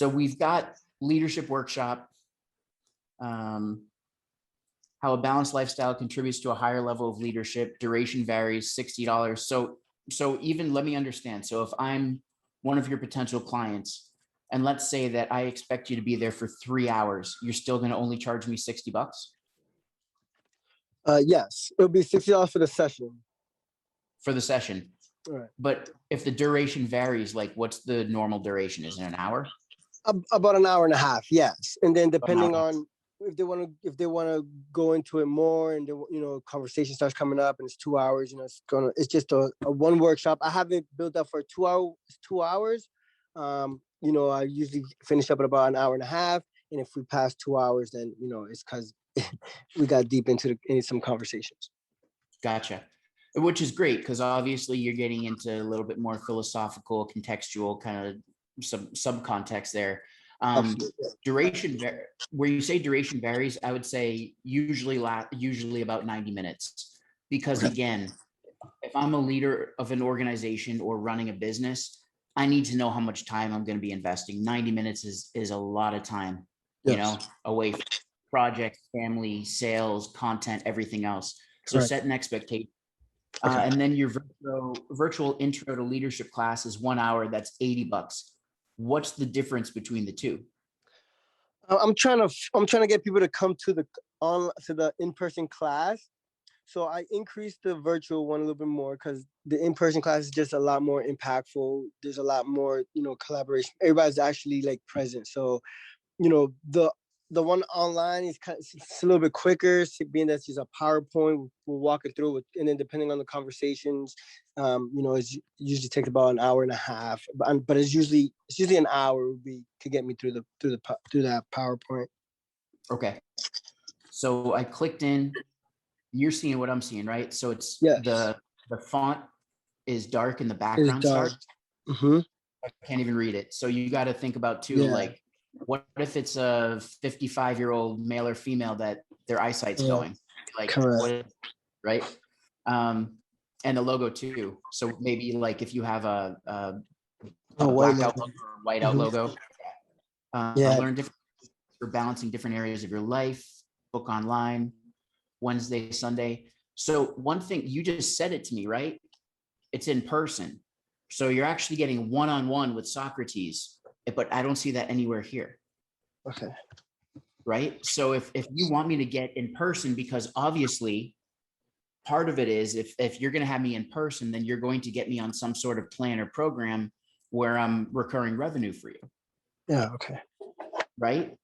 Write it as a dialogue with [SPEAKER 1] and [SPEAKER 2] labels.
[SPEAKER 1] So we've got leadership workshop, how a balanced lifestyle contributes to a higher level of leadership. Duration varies, $60. So even let me understand. So if I'm one of your potential clients, and let's say that I expect you to be there for 3 hours, you're still going to only charge me $60
[SPEAKER 2] Yes, it'll be $60 for the session.
[SPEAKER 1] for the session.
[SPEAKER 2] All right.
[SPEAKER 1] But if the duration varies, like what's the normal duration? Is it an hour?
[SPEAKER 2] About an hour and a half, yes. And then
[SPEAKER 1] About an
[SPEAKER 2] depending
[SPEAKER 1] hour.
[SPEAKER 2] on if they want to go into it more, and conversation starts coming up, and it's 2 hours. It's just a one workshop. I have it built up for 2 hours. I usually finish up at about an hour and a half, and if we pass 2 hours, then it's because we got deep into some conversations.
[SPEAKER 1] Gotcha. Which is great because obviously you're getting into a little bit more philosophical, contextual kind of some subcontext there. Duration, where you say duration varies, I would say usually about 90 minutes. Because again, if I'm a leader of an organization or running a business, I need to know how much time I'm going to be investing. 90 minutes is a lot of time,
[SPEAKER 2] Yes.
[SPEAKER 1] away from projects, family, sales, content, everything else. So
[SPEAKER 2] Correct.
[SPEAKER 1] set an expectation.
[SPEAKER 2] Okay.
[SPEAKER 1] And then your virtual intro to leadership class is 1 hour. That's $80. What's the difference between the two?
[SPEAKER 2] I'm trying to get people to come to the in-person class. So I increased the virtual one a little bit more because the in-person class is just a lot more impactful. There's a lot more, collaboration. Everybody's actually like present. So, the one online is it's a little bit quicker, being that it's a PowerPoint. We're walking through it, and then depending on the conversations, it usually takes about an hour and a half. But it's usually an hour could get me through that PowerPoint.
[SPEAKER 1] Okay. So I clicked in. You're seeing what I'm seeing, right? So it's the font is dark and the background's dark.
[SPEAKER 2] Mm-hmm.
[SPEAKER 1] I can't even read it. So you got to think about too, like, what if it's a 55-year-old male or female that their eyesight's going? Like,
[SPEAKER 2] correct.
[SPEAKER 1] Right? And the logo too. So maybe like if you have a blackout logo or whiteout logo, learn different for balancing different areas of your life. Book online, Wednesday, Sunday. So one thing, you just said it to me, right? It's in person. So you're actually getting one-on-one with Socrates, but I don't see that anywhere here.
[SPEAKER 2] Okay.
[SPEAKER 1] Right. So if you want me to get in person, because obviously part of it is if you're going to have me in person, then you're going to get me on some sort of plan or program where I'm recurring revenue for you.
[SPEAKER 2] Yeah. Okay.
[SPEAKER 1] Right.